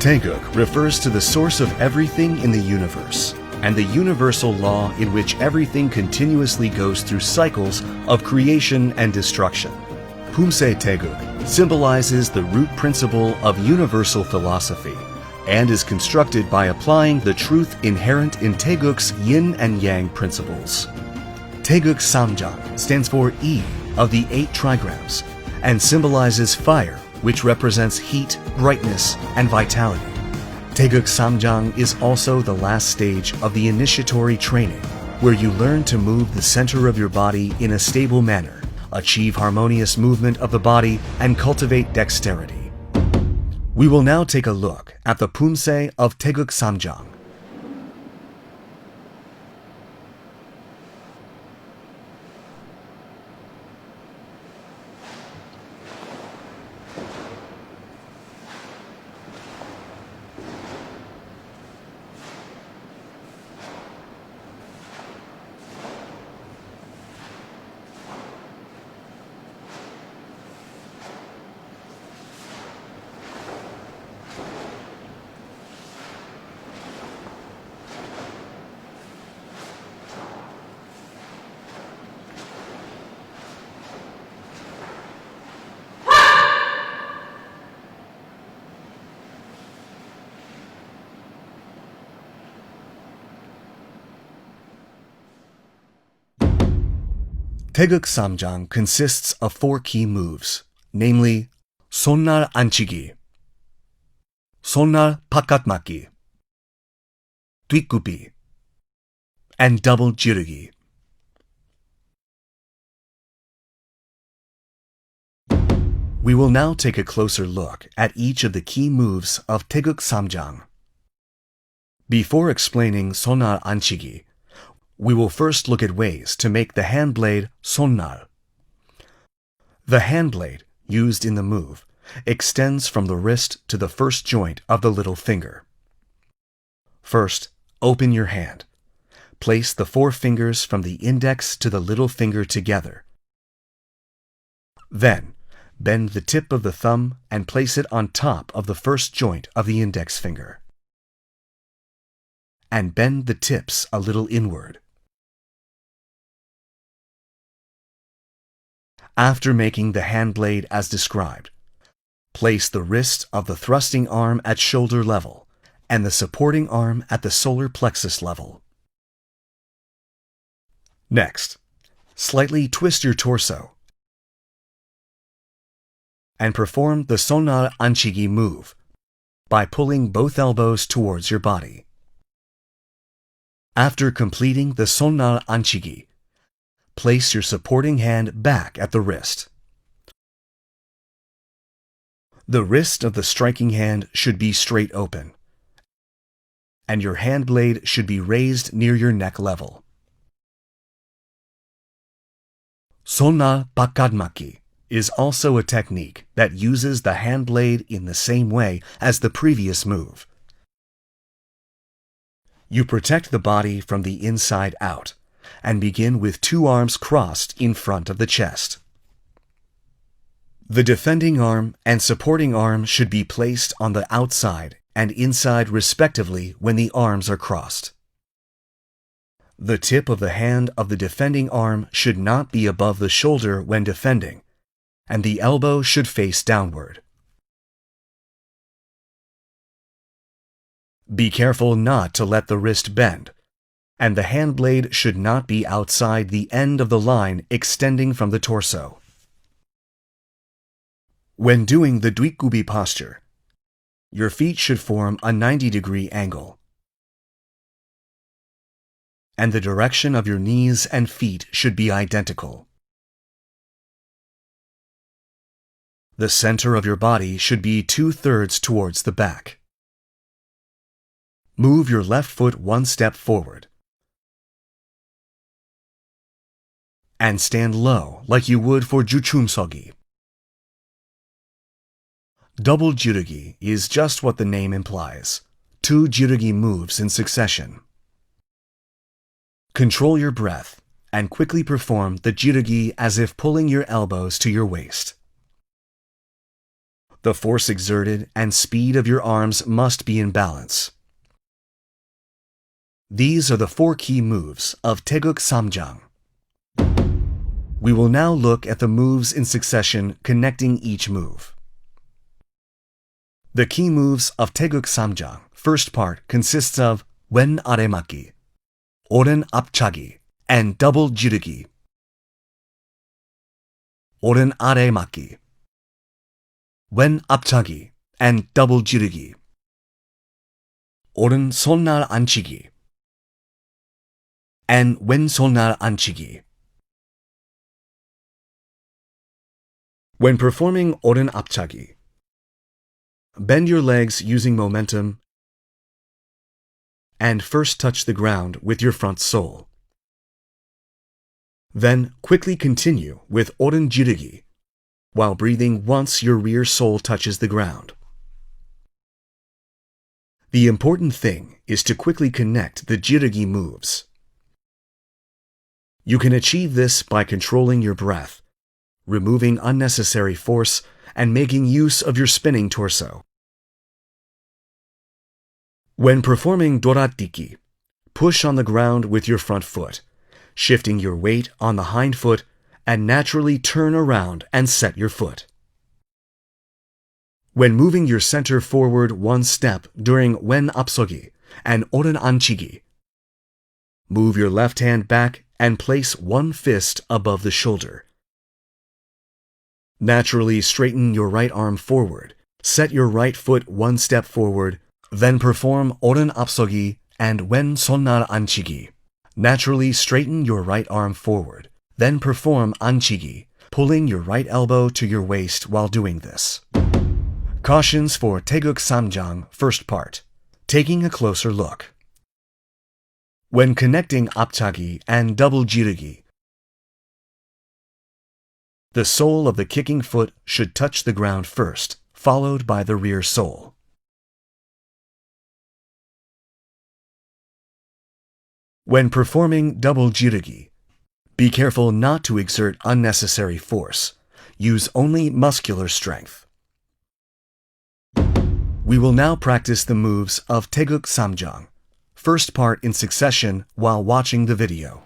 Taegeuk refers to the source of everything in the universe, and the universal law in which everything continuously goes through cycles of creation and destruction. Poomsae Taegeuk symbolizes the root principle of universal philosophy and is constructed by applying the truth inherent in Taegeuk's yin and yang principles. Taegeuk Samjang stands for E of the 8 trigrams and symbolizes fire, which represents heat, brightness, and vitality. Taegeuk Samjang is also the last stage of the initiatory training, where you learn to move the center of your body in a stable manner, achieve harmonious movement of the body, and cultivate dexterity. We will now take a look at the Poomsae of Taegeuk Samjang. Taegeuk Samjang consists of 4 key moves, namely 손날 앉히기, 손날 바깥맞기, 뒷굽이, and double jirugi. We will now take a closer look at each of the key moves of Taegeuk Samjang. Before explaining 손날 앉히기, we will first look at ways to make the hand blade 손날. The hand blade, used in the move, extends from the wrist to the first joint of the little finger. First, open your hand. Place the 4 fingers from the index to the little finger together. Then, bend the tip of the thumb and place it on top of the first joint of the index finger. And bend the tips a little inward. After making the hand blade as described, place the wrist of the thrusting arm at shoulder level and the supporting arm at the solar plexus level. Next, slightly twist your torso and perform the 손날 앉히기 move by pulling both elbows towards your body. After completing the 손날 앉히기, place your supporting hand back at the wrist. The wrist of the striking hand should be straight open, and your hand blade should be raised near your neck level. 손날 바깥맞기 is also a technique that uses the hand blade in the same way as the previous move. You protect the body from the inside out and begin with 2 arms crossed in front of the chest. The defending arm and supporting arm should be placed on the outside and inside respectively when the arms are crossed. The tip of the hand of the defending arm should not be above the shoulder when defending, and the elbow should face downward. Be careful not to let the wrist bend, and the hand blade should not be outside the end of the line extending from the torso. When doing the 뒷굽이 posture, your feet should form a 90-degree angle, and the direction of your knees and feet should be identical. The center of your body should be 2/3 towards the back. Move your left foot 1 step forward, and stand low like you would for 주춤서기. Double jirugi is just what the name implies, 2 jirugi moves in succession. Control your breath and quickly perform the jirugi as if pulling your elbows to your waist. The force exerted and speed of your arms must be in balance. These are the 4 key moves of Taegeuk Samjang. We will now look at the moves in succession connecting each move. The key moves of Taegeuk Samjang, first part, consists of wen aremaki, oren apchagi, and double jirugi. Oren aremaki, wen apchagi, and double jirugi. 오른 손날 안치기 and wen 손날 안치기. When performing 오른 앞차기, bend your legs using momentum and first touch the ground with your front sole. Then quickly continue with 오른 지르기 while breathing once your rear sole touches the ground. The important thing is to quickly connect the jirugi moves. You can achieve this by controlling your breath, removing unnecessary force, and making use of your spinning torso. When performing doratiki, push on the ground with your front foot, shifting your weight on the hind foot, and naturally turn around and set your foot. When moving your center forward 1 step during wen apsogi and oren anchigi, move your left hand back and place 1 fist above the shoulder. Naturally straighten your right arm forward, set your right foot 1 step forward, then perform oren apsogi and wen sonnar anchigi. Naturally straighten your right arm forward, then perform anchigi, pulling your right elbow to your waist while doing this. Cautions for Taegeuk Samjang, first part. Taking a closer look. When connecting apchagi and double jirugi, the sole of the kicking foot should touch the ground first, followed by the rear sole. When performing double jirugi, be careful not to exert unnecessary force. Use only muscular strength. We will now practice the moves of Taegeuk Samjang, first part in succession while watching the video.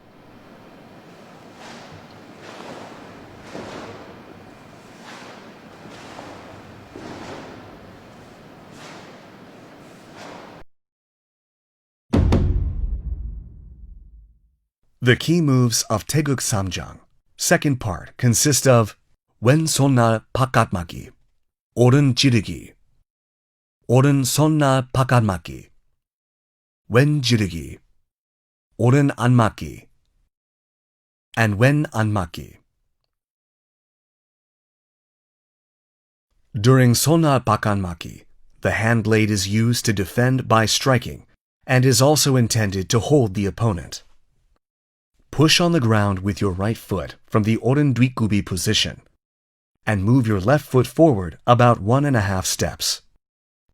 The key moves of Taegeuk Samjang, second part, consist of wen 손날 바깥막기, 오른 지르기, 오른 손날 바깥막기, wen 지르기, 오른 안막기, and wen 안막기. During 손날 바깥막기, the hand blade is used to defend by striking and is also intended to hold the opponent. Push on the ground with your right foot from the 오른 뒷굽이 position and move your left foot forward about 1.5 steps.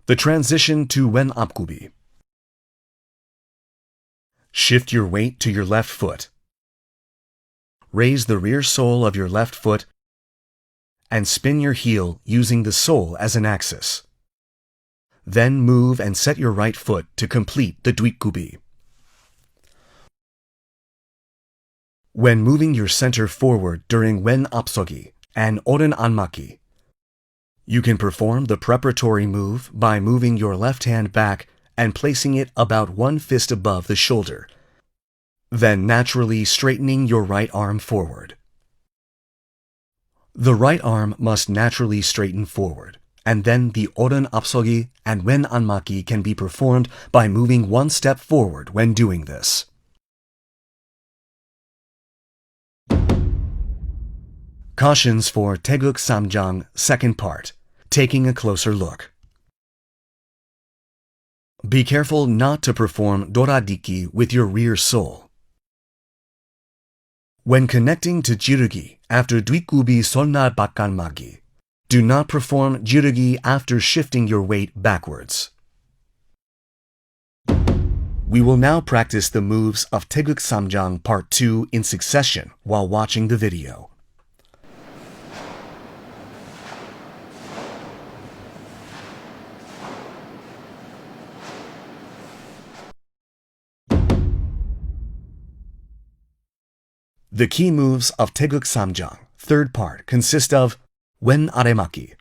The transition to wen 앞굽이. Shift your weight to your left foot. Raise the rear sole of your left foot and spin your heel using the sole as an axis. Then move and set your right foot to complete the 뒷굽이. When moving your center forward during wen 앞서기 and 오른 안막기, you can perform the preparatory move by moving your left hand back and placing it about 1 fist above the shoulder, then naturally straightening your right arm forward. The right arm must naturally straighten forward, and then the 오른 앞서기 and wen 안막기 can be performed by moving 1 step forward when doing this. Cautions for Taegeuk Samjang, second part, taking a closer look. Be careful not to perform doradiki with your rear sole. When connecting to jirugi after 뒷굽이 손날 바깥막기, do not perform jirugi after shifting your weight backwards. We will now practice the moves of Taegeuk Samjang Part 2 in succession while watching the video. The key moves of Taegeuk Samjang, third part, consist of wen aremaki,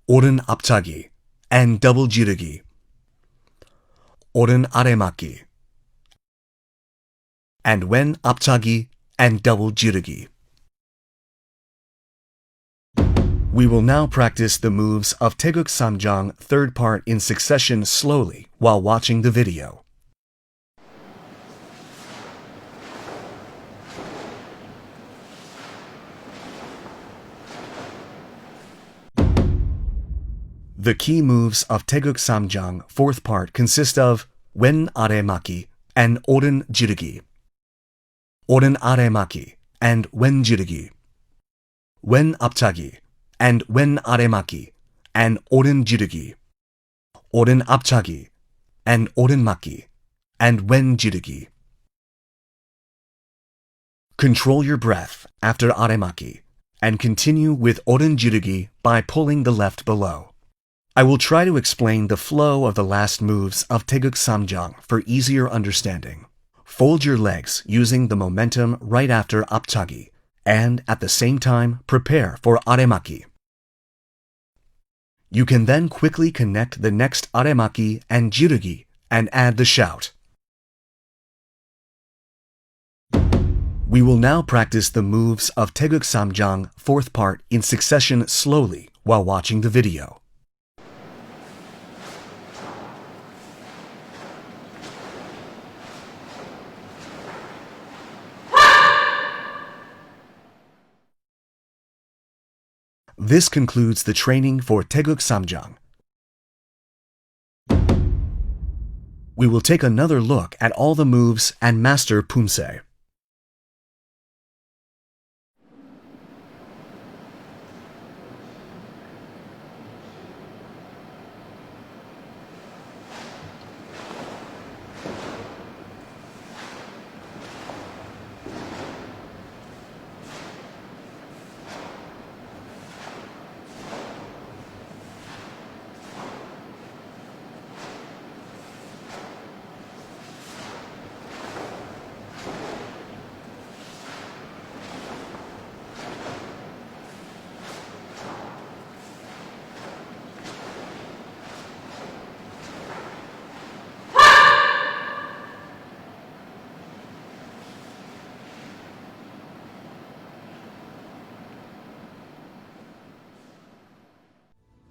오른 앞차기, and double jirugi, 오른 aremaki, and wen 앞차기 and double jirugi. We will now practice the moves of Taegeuk Samjang, third part, in succession slowly while watching the video. The key moves of Taegeuk Samjang, fourth part, consist of wen aremaki and 오른 jirugi, 오른 aremaki and wen jirugi, wen 앞차기 and wen aremaki and 오른 jirugi, 오른 앞차기 and 오른 maki and wen jirugi. Control your breath after aremaki and continue with 오른 jirugi by pulling the left below. I will try to explain the flow of the last moves of Taegeuk Samjang for easier understanding. Fold your legs using the momentum right after 앞차기 and at the same time prepare for aremaki. You can then quickly connect the next aremaki and jirugi and add the shout. We will now practice the moves of Taegeuk Samjang, fourth part, in succession slowly while watching the video. This concludes the training for Taegeuk Samjang. We will take another look at all the moves and master Poomsae.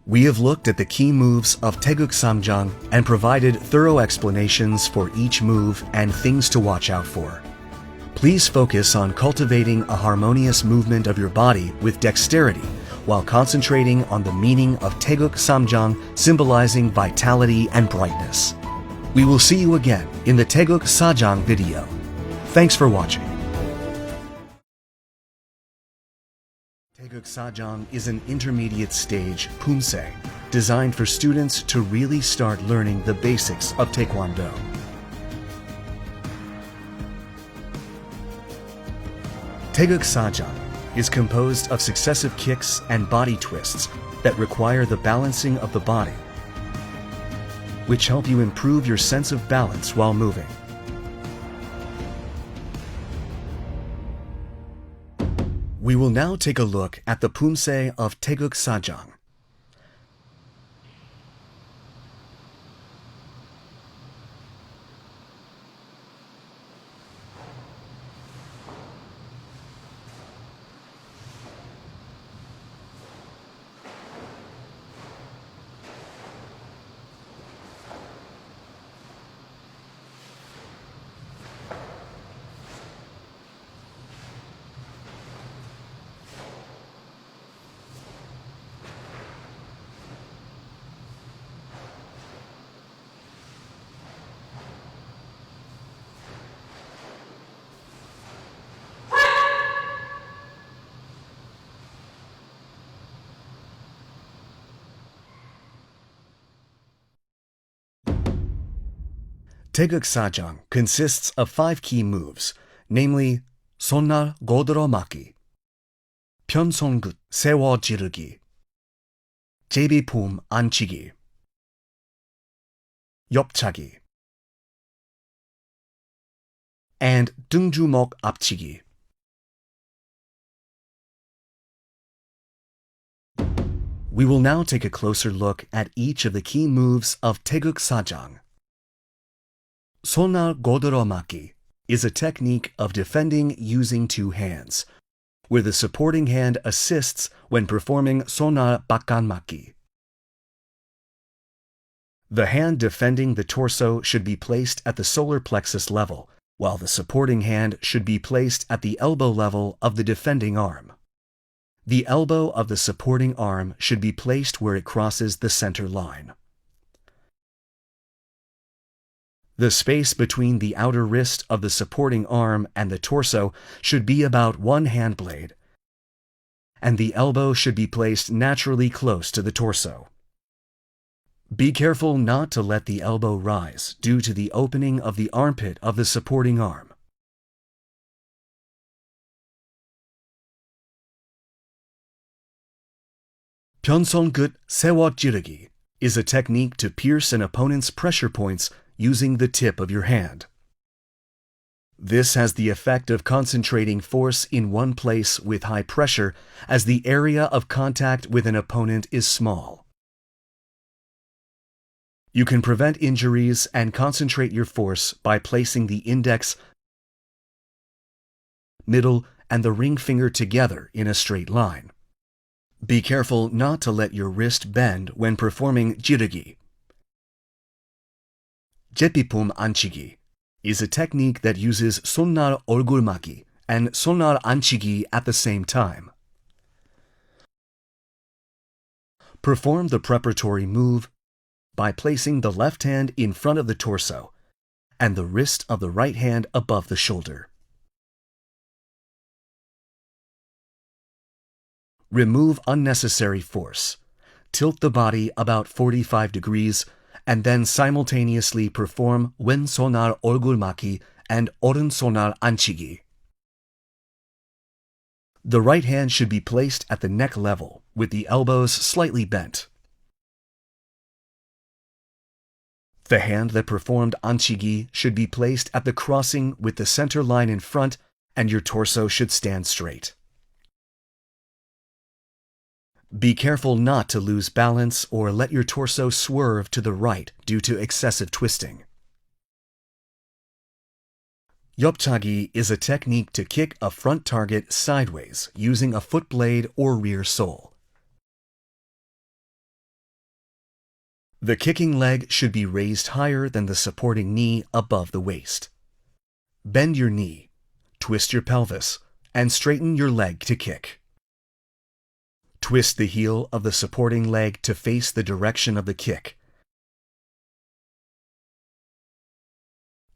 We have looked at the key moves of Taegeuk Samjang and provided thorough explanations for each move and things to watch out for. Please focus on cultivating a harmonious movement of your body with dexterity while concentrating on the meaning of Taegeuk Samjang, symbolizing vitality and brightness. We will see you again in the Taegeuk Samjang video. Thanks for watching. Taegeuk Samjang is an intermediate stage Poomsae designed for students to really start learning the basics of Taekwondo. Taegeuk Samjang is composed of successive kicks and body twists that require the balancing of the body, which help you improve your sense of balance while moving. We will now take a look at the Poomsae of Taegeuk Samjang. Taegeuk Samjang consists of 5 key moves, namely 손날 고들어 맞기, 편손끝 세워 지르기, 제비폼 앉히기, 옆차기, and 등주먹 앞치기. We will now take a closer look at each of the key moves of Taegeuk Sajang. 손날 고들어 맞기 is a technique of defending using two hands, where the supporting hand assists when performing 손날 바깥 맞기. The hand defending the torso should be placed at the solar plexus level, while the supporting hand should be placed at the elbow level of the defending arm. The elbow of the supporting arm should be placed where it crosses the center line. The space between the outer wrist of the supporting arm and the torso should be about 1 hand blade, and the elbow should be placed naturally close to the torso. Be careful not to let the elbow rise due to the opening of the armpit of the supporting arm. 편손 끝 세워 찌르기 is a technique to pierce an opponent's pressure points using the tip of your hand. This has the effect of concentrating force in one place with high pressure, as the area of contact with an opponent is small. You can prevent injuries and concentrate your force by placing the index, middle, and the ring finger together in a straight line. Be careful not to let your wrist bend when performing jirugi. 제비품 안치기 is a technique that uses 손날 얼굴 맞기 and 손날 안치기 at the same time. Perform the preparatory move by placing the left hand in front of the torso and the wrist of the right hand above the shoulder. Remove unnecessary force. Tilt the body about 45 degrees and then simultaneously perform 왼손날 얼굴 맞기 and 오른손날 안치기. The right hand should be placed at the neck level with the elbows slightly bent. The hand that performed anchigi should be placed at the crossing with the center line in front, and your torso should stand straight. Be careful not to lose balance or let your torso swerve to the right due to excessive twisting. 옆차기 is a technique to kick a front target sideways using a foot blade or rear sole. The kicking leg should be raised higher than the supporting knee above the waist. Bend your knee, twist your pelvis, and straighten your leg to kick. Twist the heel of the supporting leg to face the direction of the kick.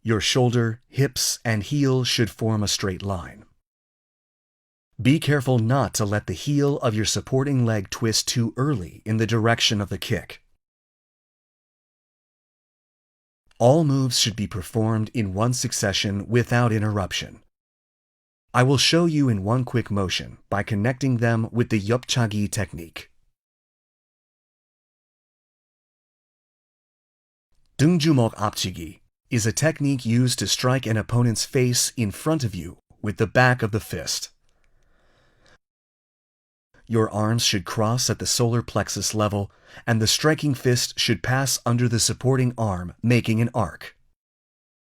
Your shoulder, hips, and heel should form a straight line. Be careful not to let the heel of your supporting leg twist too early in the direction of the kick. All moves should be performed in one succession without interruption. I will show you in one quick motion by connecting them with the 옆차기 technique. 등주먹 앞치기 is a technique used to strike an opponent's face in front of you with the back of the fist. Your arms should cross at the solar plexus level, and the striking fist should pass under the supporting arm, making an arc.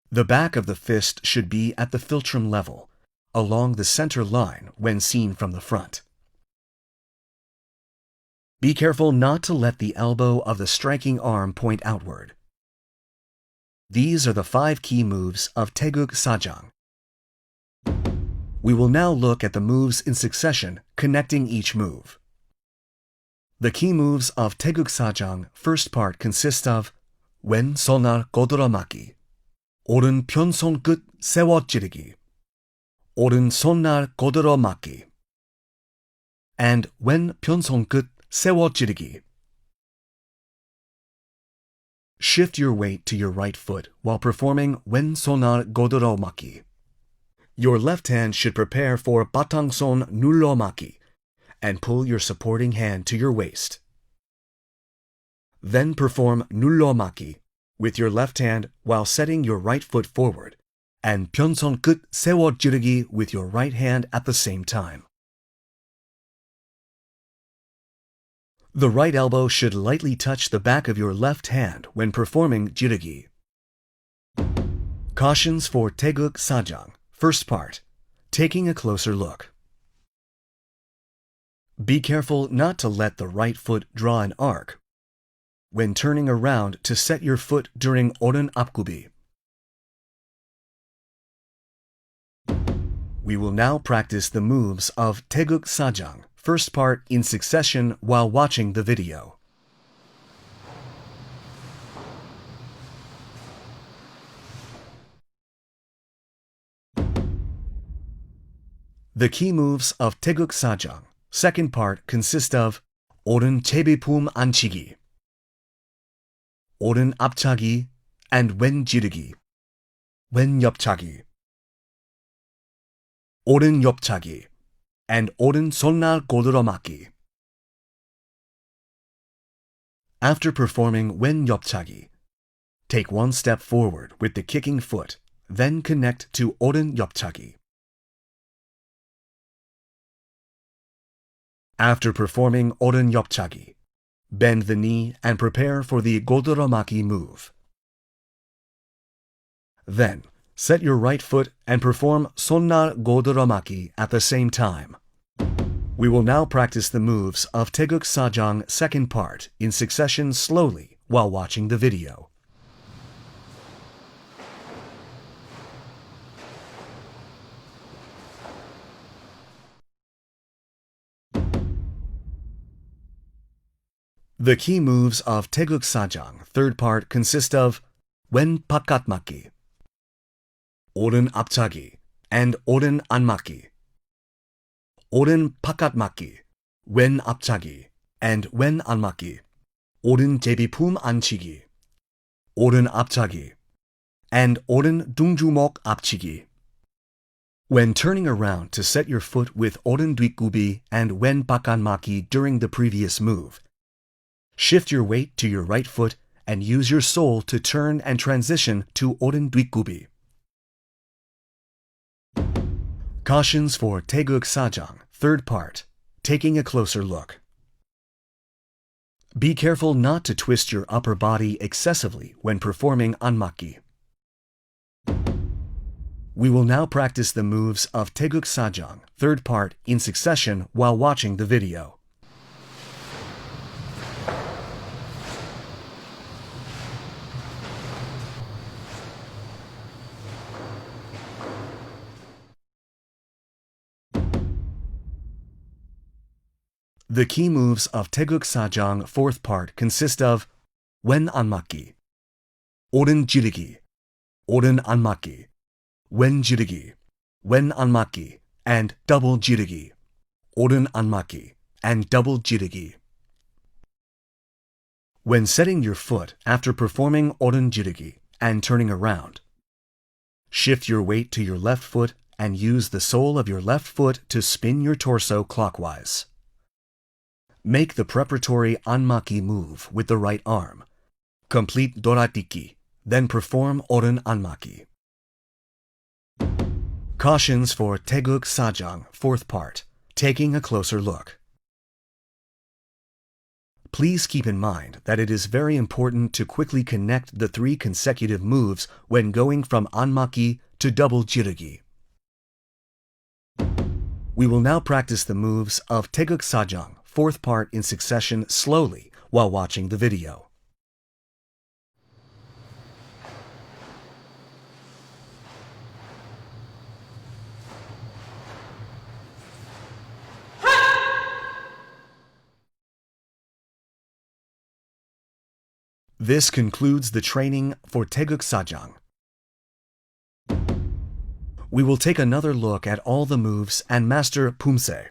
The back of the fist should be at the philtrum level, along the center line when seen from the front. Be careful not to let the elbow of the striking arm point outward. These are the 5 key moves of Taegeuk Sajang. We will now look at the moves in succession, connecting each move. The key moves of Taegeuk Sajang first part consist of 왼손날 고들어 맞기, 오른 편손 끝 세워 찌르기, 오른손날 고들어 맞기, and 왼 편손 끝 세워 찌르기. Shift your weight to your right foot while performing 왼손날 고들어 맞기. Your left hand should prepare for 바탕손 눌러 맞기 and pull your supporting hand to your waist. Then perform 눌러 맞기 with your left hand while setting your right foot forward and 변손 끝 세워 지르기 with your right hand at the same time. The right elbow should lightly touch the back of your left hand when performing jirugi. Cautions for Taegeuk Sajang, first part, taking a closer look. Be careful not to let the right foot draw an arc when turning around to set your foot during oren apgubi. We will now practice the moves of Taegeuk Sajang, first part, in succession while watching the video. The key moves of Taegeuk Sajang, second part, consist of 오른 제비품 안치기, 오른 앞차기, and 왼 지르기, 왼 옆차기, 오른 옆차기, and 오른 손날 고들어 맞기. After performing 왼 옆차기, take one step forward with the kicking foot, then connect to 오른 옆차기. After performing 오른 옆차기, bend the knee and prepare for the 고들어맞기 move. Then, set your right foot and perform 손날 고들어맞기 at the same time. We will now practice the moves of Taegeuk Sajang second part in succession slowly while watching the video. The key moves of Taegeuk Sajang third part consist of 왼 바깥 맞기, 오른 앞차기, and 오른 안 맞기. 오른 바깥 맞기, 왼 앞차기, and 왼 안 맞기. 오른 제비품 안치기, 오른 앞차기, and 오른 둥주목 앞치기. When turning around to set your foot with 오른 뒷구비 and 왼 바깥 맞기 during the previous move, shift your weight to your right foot and use your sole to turn and transition to 오른 뒷구비. Cautions for Taegeuk Sajang, third part, taking a closer look. Be careful not to twist your upper body excessively when performing anmaki. We will now practice the moves of Taegeuk Sajang, third part, in succession while watching the video. The key moves of Taegeuk Sajang fourth part consist of 왼 안맞기, 오른 지르기, 오른 안맞기, 왼 지르기, 왼 안맞기, and double 지르기, 오른 안맞기, and double 지르기. When setting your foot after performing 오른 지르기 and turning around, shift your weight to your left foot and use the sole of your left foot to spin your torso clockwise. Make the preparatory anmaki move with the right arm. Complete doratiki, then perform oren anmaki. Cautions for Taegeuk Sajang, fourth part, taking a closer look. Please keep in mind that it is very important to quickly connect the 3 consecutive moves when going from anmaki to double jirugi. We will now practice the moves of Taegeuk Sajang, fourth part, in succession slowly while watching the video. This concludes the training for Taegeuk Sajang. We will take another look at all the moves and master Poomsae.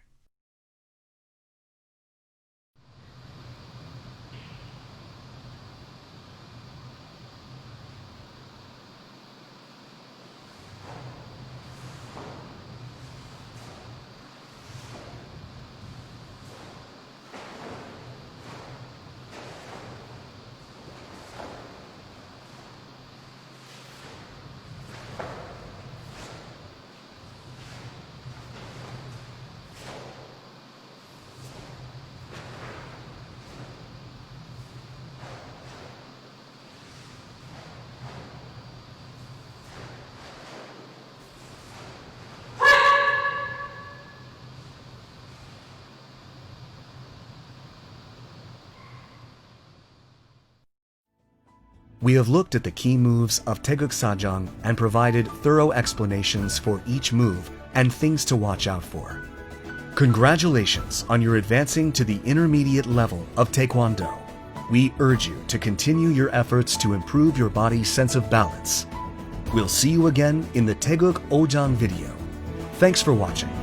We have looked at the key moves of Taegeuk Sajang and provided thorough explanations for each move and things to watch out for. Congratulations on your advancing to the intermediate level of Taekwondo. We urge you to continue your efforts to improve your body's sense of balance. We'll see you again in the Taegeuk Ojang video. Thanks for watching.